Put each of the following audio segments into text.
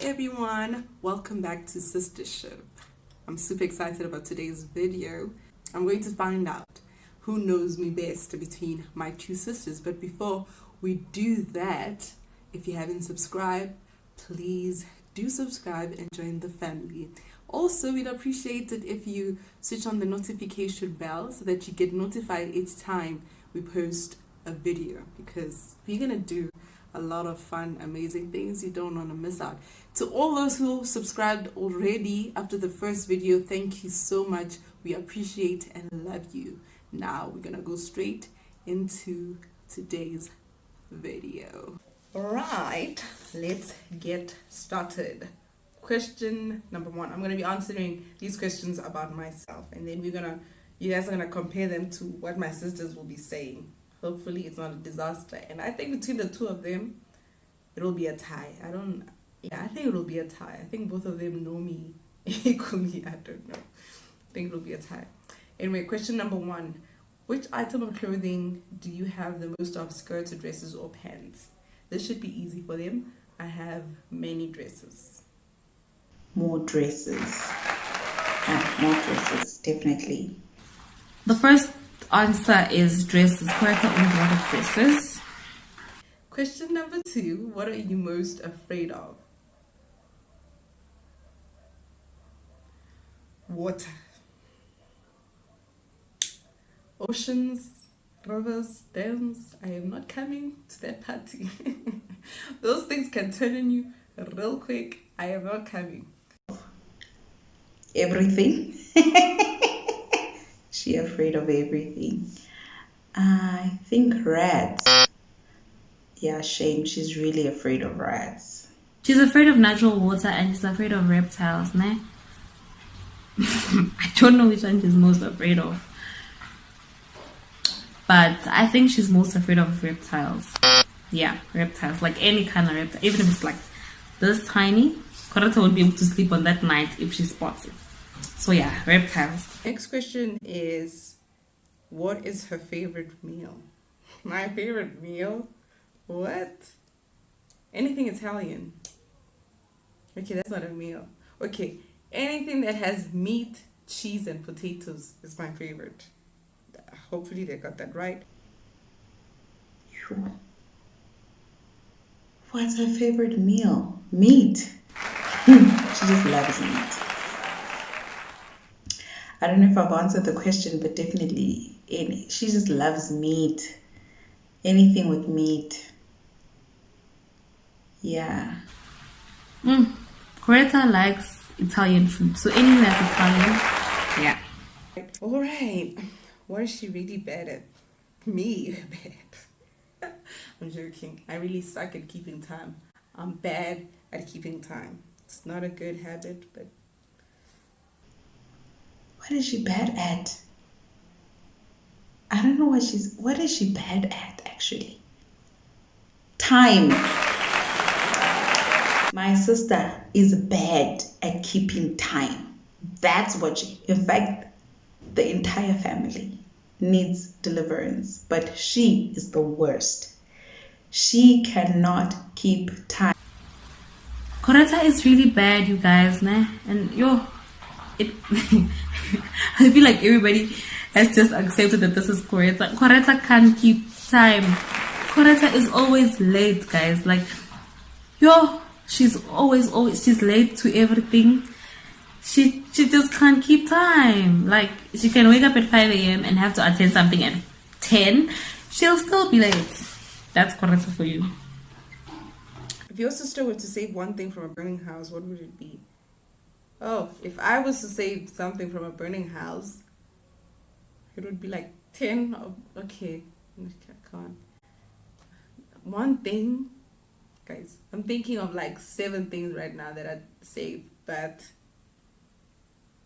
everyone, welcome back to SisterShip. I'm super excited about today's video. I'm going to find out who knows me best between my two sisters. But before we do that, if you haven't subscribed, please do subscribe and join the family. Also, we'd appreciate it if you switch on the notification bell so that you get notified each time we post a video, because we're going to do a lot of fun, amazing things you don't want to miss out. To all those who subscribed already after the first video, thank you so much. We appreciate and love you. Now we're gonna go straight into today's video. All right, let's get started. Question number one. I'm gonna be answering these questions about myself, and then you guys are gonna compare them to what my sisters will be saying. Hopefully it's not a disaster. And I think between the two of them, it'll be a tie. I think it'll be a tie. I think both of them know me equally. I don't know. I think it'll be a tie. Anyway, question number one. Which item of clothing do you have the most of, skirts or dresses or pants? This should be easy for them. I have many dresses. More dresses. More dresses, definitely. The first answer is dresses. Correct, owns a lot of dresses. Question number two. What are you most afraid of? Water. Oceans, rivers, dams. I am not coming to that party. Those things can turn on you real quick. I am not coming. Everything. She afraid of everything. I think rats. Yeah, shame. She's really afraid of rats. She's afraid of natural water and she's afraid of reptiles, ne? I don't know which one she's most afraid of. But I think she's most afraid of reptiles. Yeah, reptiles. Like any kind of reptile. Even if it's like this tiny, Coretta won't be able to sleep on that night if she spots it. So yeah, reptiles. Next question is, what is her favorite meal? My favorite meal? What? Anything Italian. Okay, that's not a meal. Okay, anything that has meat, cheese, and potatoes is my favorite. Hopefully they got that right. What's her favorite meal? Meat. She just loves meat. I don't know if I've answered the question, but definitely she just loves meat. Anything with meat. Yeah. Coretta likes Italian food. So anything that's Italian, yeah. All right. What is she really bad at? Me bad. I'm joking. I really suck at keeping time. I'm bad at keeping time. It's not a good habit, but what is she bad at? I don't know what is she bad at actually? Time. My sister is bad at keeping time. That's what in fact, the entire family needs deliverance, but she is the worst. She cannot keep time. Coretta is really bad, you guys, ne? And I feel like everybody has just accepted that this is Coretta. Coretta can't keep time. Coretta is always late, guys. Like, she's she's late to everything. She just can't keep time. Like, she can wake up at 5 a.m. and have to attend something at 10. She'll still be late. That's Coretta for you. If your sister were to save one thing from a burning house, what would it be? Oh, if I was to save something from a burning house, it would be like 10. Okay, come on. One thing, guys, I'm thinking of like 7 things right now that I'd save, but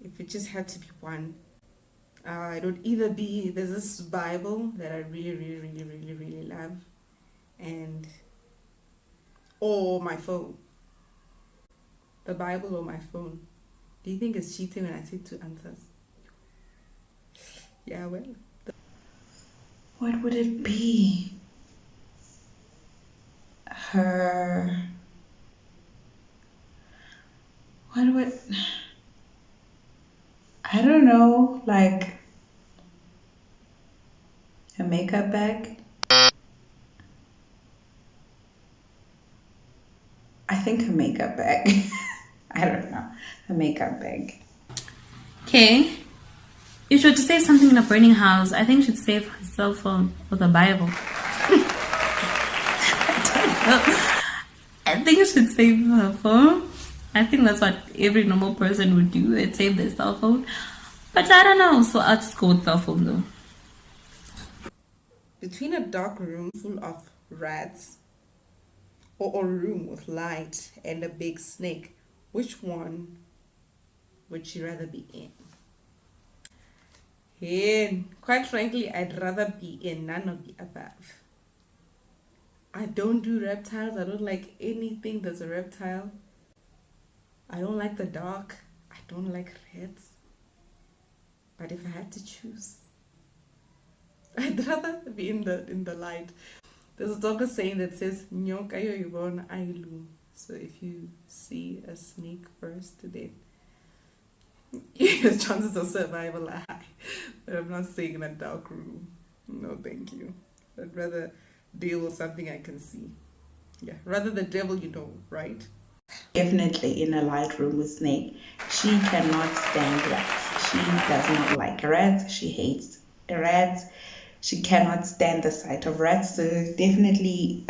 if it just had to be one, it would either be, there's this Bible that I really love, or my phone. The Bible or my phone. Do you think it's cheating when I say 2 answers? Yeah, well. What would it be? her What would I don't know, like a makeup bag? I think a makeup bag. I don't know. A makeup bag. Okay. If she were to save something in a burning house, I think she'd save her cell phone or the Bible. I think she'd save her phone. I think that's what every normal person would do. They'd save their cell phone. But I don't know, so I'll just go with cell phone though. Between a dark room full of rats or a room with light and a big snake, which one would you rather be in? Quite frankly, I'd rather be in none of the above. I don't do reptiles. I don't like anything that's a reptile. I don't like the dark. I don't like rats. But if I had to choose, I'd rather be in the light. There's a talker saying that says "Nyoka yo yibona ayilu." So if you see a snake first, then your chances of survival are high. But I'm not staying in a dark room. No, thank you. I'd rather deal with something I can see. Yeah, rather the devil, right? Definitely in a light room with Snake. She cannot stand rats. She does not like rats. She hates rats. She cannot stand the sight of rats. So definitely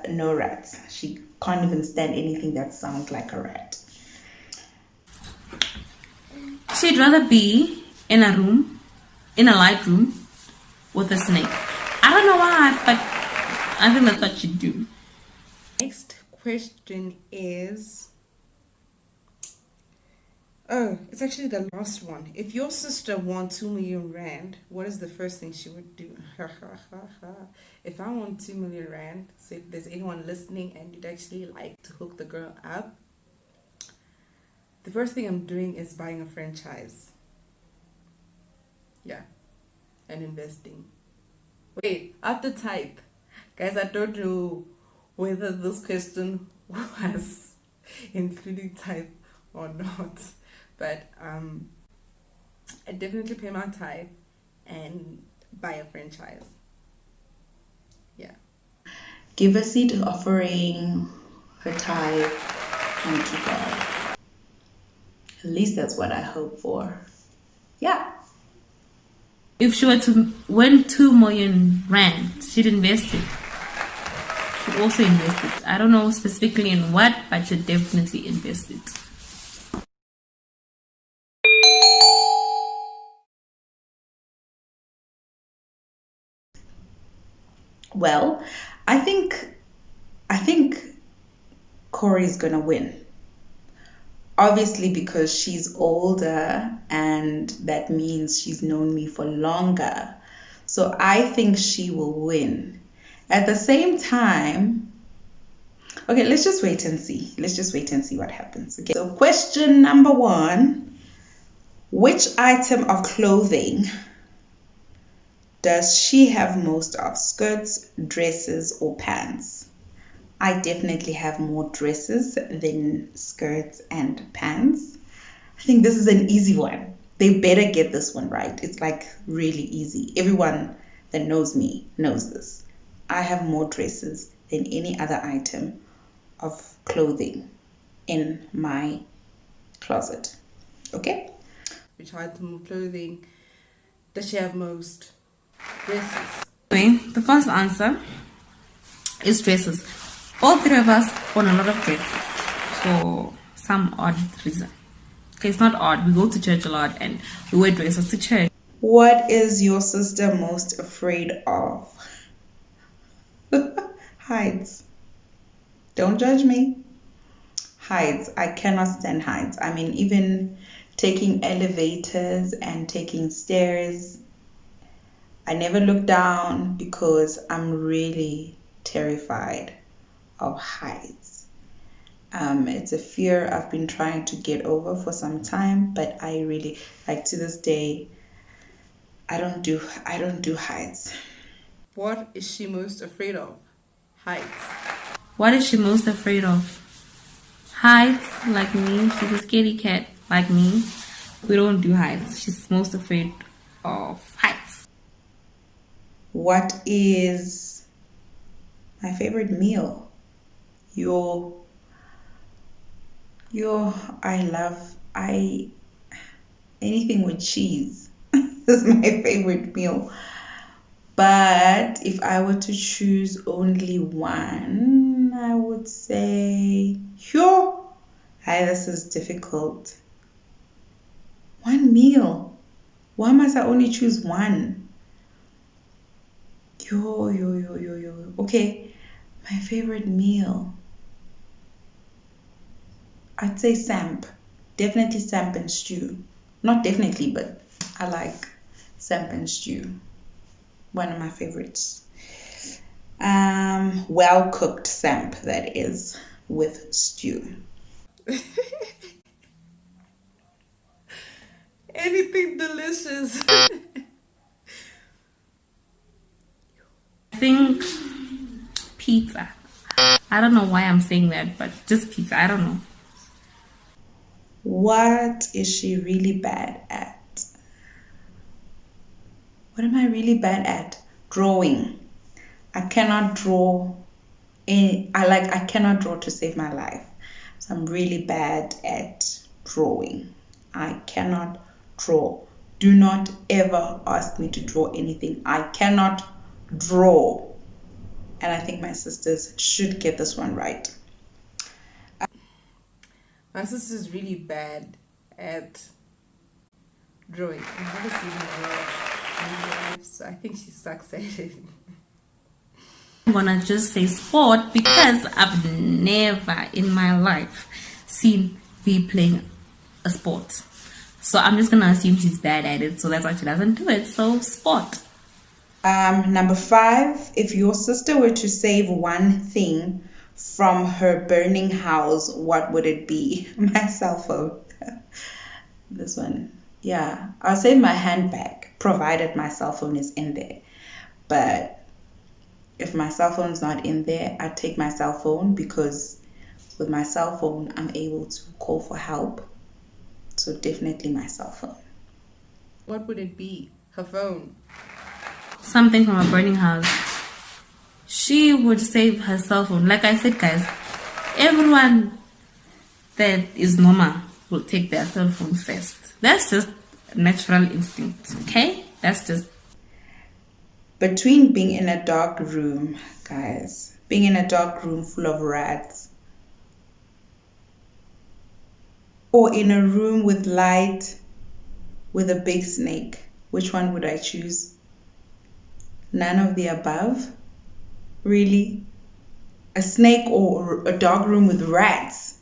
no rats. She can't even stand anything that sounds like a rat. She'd rather be in a room, in a light room, with a snake. I don't know why, but I think that's what she'd do. Next question is... Oh, it's actually the last one. If your sister won 2 million rand, what is the first thing she would do? If I won 2 million rand, so if there's anyone listening and you'd actually like to hook the girl up, the first thing I'm doing is buying a franchise. Yeah. And investing. Wait, I have to type. Guys, I don't know whether this question was including type or not. But I definitely pay my tithe and buy a franchise. Yeah. Give a seed offering, her tithe, unto God. At least that's what I hope for. Yeah. If she were to win 2 million rand, she'd invest it. She'd also invest it. I don't know specifically in what, but she'd definitely invest it. Well, I think Corey's gonna win. Obviously, because she's older and that means she's known me for longer. So I think she will win. At the same time, okay, let's just wait and see. Let's just wait and see what happens. Okay. So question number 1, which item of clothing does she have most of? Skirts, dresses, or pants? I definitely have more dresses than skirts and pants. I think this is an easy one. They better get this one right. It's like really easy. Everyone that knows me knows this. I have more dresses than any other item of clothing in my closet. Okay? Which item of clothing does she have most? Dresses. Anyway, the first answer is dresses. All 3 of us own a lot of dresses for some odd reason. Okay, it's not odd. We go to church a lot and we wear dresses to church. What is your sister most afraid of? Heights. Don't judge me. Heights. I cannot stand heights. I mean, even taking elevators and taking stairs, I never look down because I'm really terrified of heights. It's a fear I've been trying to get over for some time, but I really, like, to this day, I don't do heights. What is she most afraid of? Heights. What is she most afraid of? Heights, like me. She's a scaredy cat, like me. We don't do heights. She's most afraid of heights. What is my favorite meal? Anything with cheese is my favorite meal. But if I were to choose only one, I would say, this is difficult. One meal. Why must I only choose one? Okay, my favorite meal. I'd say samp. Definitely samp and stew. Not definitely, but I like samp and stew. One of my favorites. Well cooked samp, that is, with stew. Anything delicious. I think pizza. I don't know why I'm saying that, but just pizza. I don't know. What is she really bad at? What am I really bad at? Drawing. I cannot draw. I cannot draw to save my life. So I'm really bad at drawing. I cannot draw. Do not ever ask me to draw anything. I cannot draw. And I think my sisters should get this one right. My sister's really bad at drawing. I've never seen her draw in her life, so I think she sucks at it. I'm gonna just say sport because I've never in my life seen V playing a sport. So I'm just gonna assume she's bad at it, so that's why she doesn't do it. So sport. Number 5, if your sister were to save one thing from her burning house, what would it be? My cell phone. This one. Yeah, I'll save my handbag, provided my cell phone is in there. But if my cell phone's not in there, I'd take my cell phone because with my cell phone, I'm able to call for help. So definitely my cell phone. What would it be? Her phone. Something from a burning house. She would save her cell phone. Like I said, guys, everyone that is normal will take their cell phone first. That's just natural instinct, okay? That's just... Between being in a dark room, guys, being in a dark room full of rats, or in a room with light with a big snake, which one would I choose? None of the above? Really? A snake or a dark room with rats?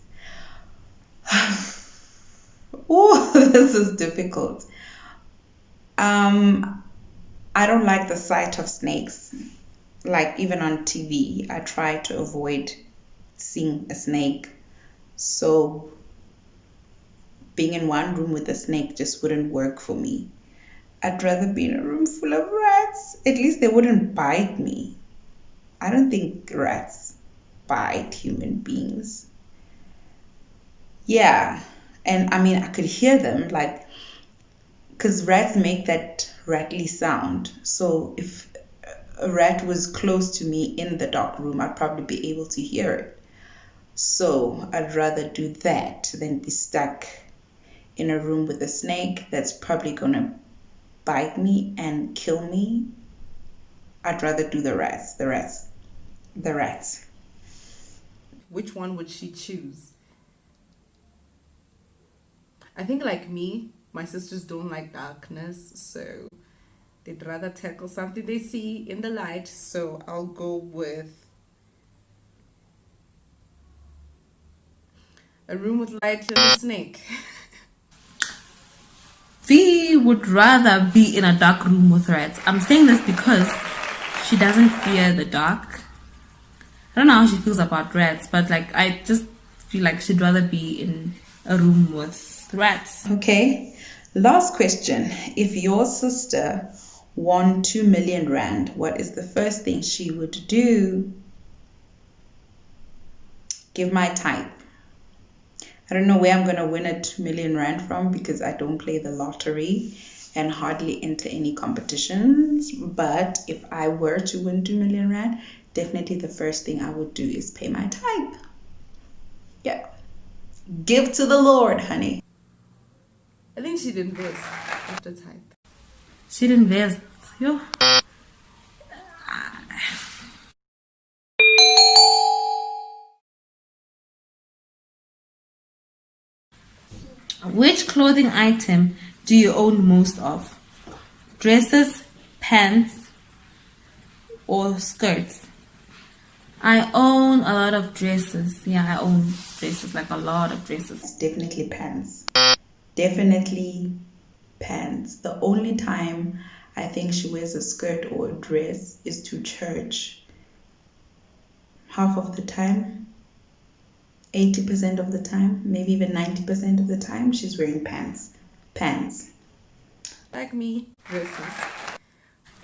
Oh, this is difficult. I don't like the sight of snakes. Like even on TV, I try to avoid seeing a snake. So being in one room with a snake just wouldn't work for me. I'd rather be in a room full of rats. At least they wouldn't bite me. I don't think rats bite human beings. Yeah, and I mean, I could hear them, like, because rats make that rattly sound. So if a rat was close to me in the dark room, I'd probably be able to hear it. So I'd rather do that than be stuck in a room with a snake that's probably gonna bite me and kill me. I'd rather do the rats. Which one would she choose? I think like me, my sisters don't like darkness, so they'd rather tackle something they see in the light. So I'll go with a room with light and a snake. V would rather be in a dark room with rats. I'm saying this because she doesn't fear the dark. I don't know how she feels about rats, but like I just feel like she'd rather be in a room with rats. Okay, last question. If your sister won 2 million rand, what is the first thing she would do? Give my type. I don't know where I'm gonna win a 2 million rand from because I don't play the lottery and hardly enter any competitions. But if I were to win 2 million rand, definitely the first thing I would do is pay my tithe. Yeah. Give to the Lord, honey. I think she'd invest after time. She'd invest. Yo. Which clothing item do you own most of? Dresses, pants, or skirts? I own a lot of dresses. Yeah, I own dresses, like a lot of dresses. Definitely pants. Definitely pants. The only time I think she wears a skirt or a dress is to church. Half of the time, 80% of the time, maybe even 90% of the time, she's wearing pants. Pants. Like me, dresses.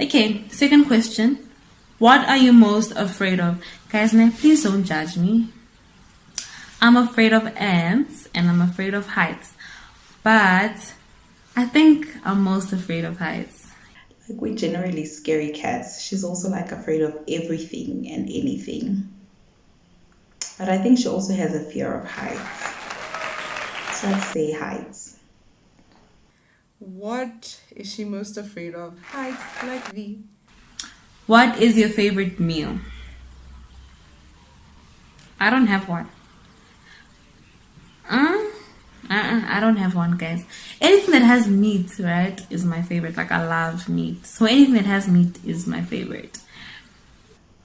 Okay, second question. What are you most afraid of? Guys, now please don't judge me. I'm afraid of ants and I'm afraid of heights. But I think I'm most afraid of heights. Like, we're generally scary cats. She's also like afraid of everything and anything. But I think she also has a fear of heights. So I'd say heights. What is she most afraid of? Heights, like V. What is your favorite meal? I don't have one. I don't have one, guys. Anything that has meat, right, is my favorite. Like, I love meat. So anything that has meat is my favorite.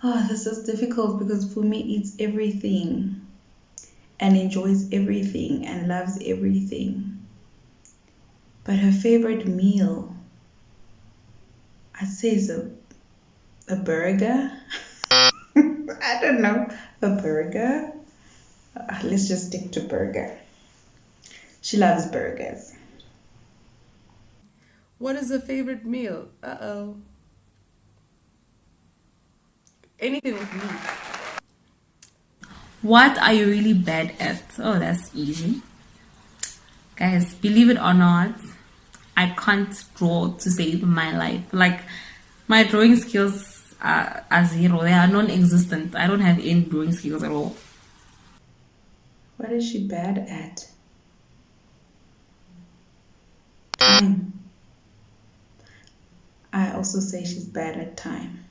Oh, this is difficult because Fumi eats everything and enjoys everything and loves everything. But her favorite meal, I'd say, is a burger. I don't know, a burger. Let's just stick to burger. She loves burgers. What is her favorite meal? Uh-oh. Anything with meat. What are you really bad at? Oh, that's easy. Guys, believe it or not, I can't draw to save my life. Like, my drawing skills are zero. They are non-existent. I don't have any drawing skills at all. What is she bad at? Time. I also say she's bad at time.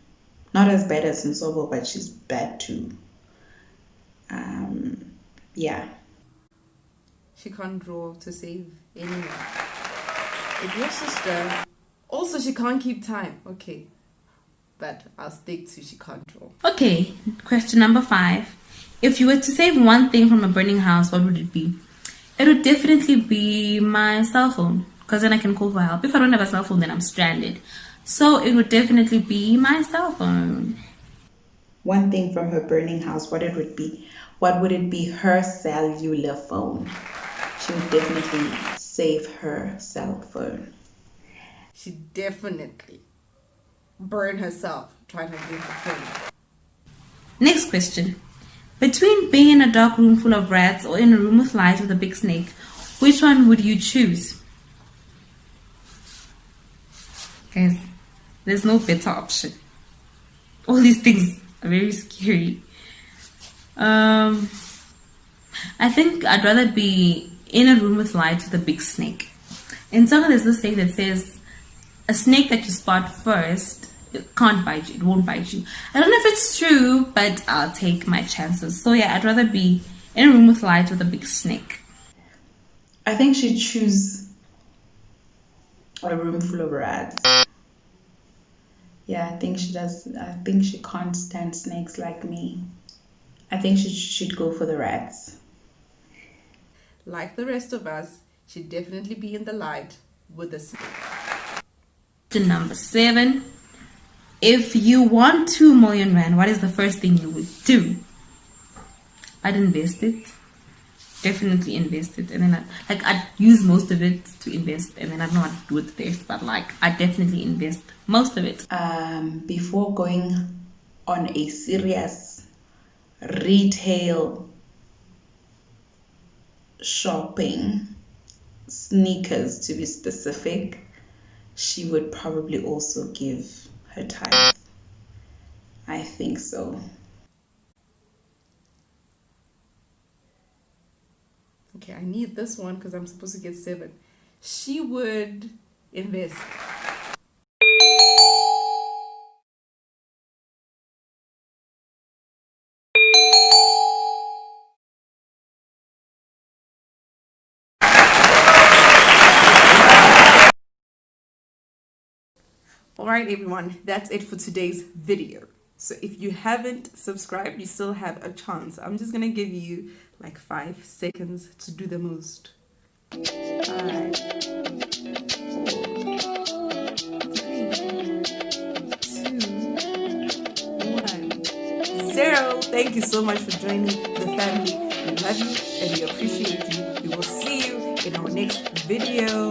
Not as bad as Nsobo, but she's bad too. Yeah. She can't draw to save anyone. If your sister... Also, she can't keep time. Okay. But I'll stick to she can't draw. Okay, question number 5. If you were to save one thing from a burning house, what would it be? It would definitely be my cell phone, because then I can call for help. If I don't have a cell phone, then I'm stranded. So it would definitely be my cell phone. One thing from her burning house, what it would be? What would it be? Her cellular phone. She would definitely save her cell phone. She definitely burned herself trying to get the phone. Next question. Between being in a dark room full of rats or in a room with lights with a big snake, which one would you choose? Guys, there's no better option. All these things are very scary. I think I'd rather be in a room with lights with a big snake. In Tonga, there's this thing that says a snake that you spot first, it can't bite you, it won't bite you. I don't know if it's true, but I'll take my chances. So yeah, I'd rather be in a room with lights with a big snake. I think she'd choose a room full of rats. Yeah, I think she does. I think she can't stand snakes like me. I think she should go for the rats. Like the rest of us, she'd definitely be in the light with a snake. Question number 7. If you won 2 million rand, what is the first thing you would do? I'd invest it. Definitely invest it. And then I'd use most of it to invest, and then I don't know what to do with the rest, but I'd definitely invest most of it. Before going on a serious retail shopping, sneakers to be specific, she would probably also give her tithe. I think so. Okay, I need this one because I'm supposed to get 7. She would invest. Alright everyone, that's it for today's video. So if you haven't subscribed, you still have a chance. I'm just gonna give you like 5 seconds to do the most. 5, 4, 3, 2, 1, 0. Thank you so much for joining the family. We love you and we appreciate you. We will see you in our next video.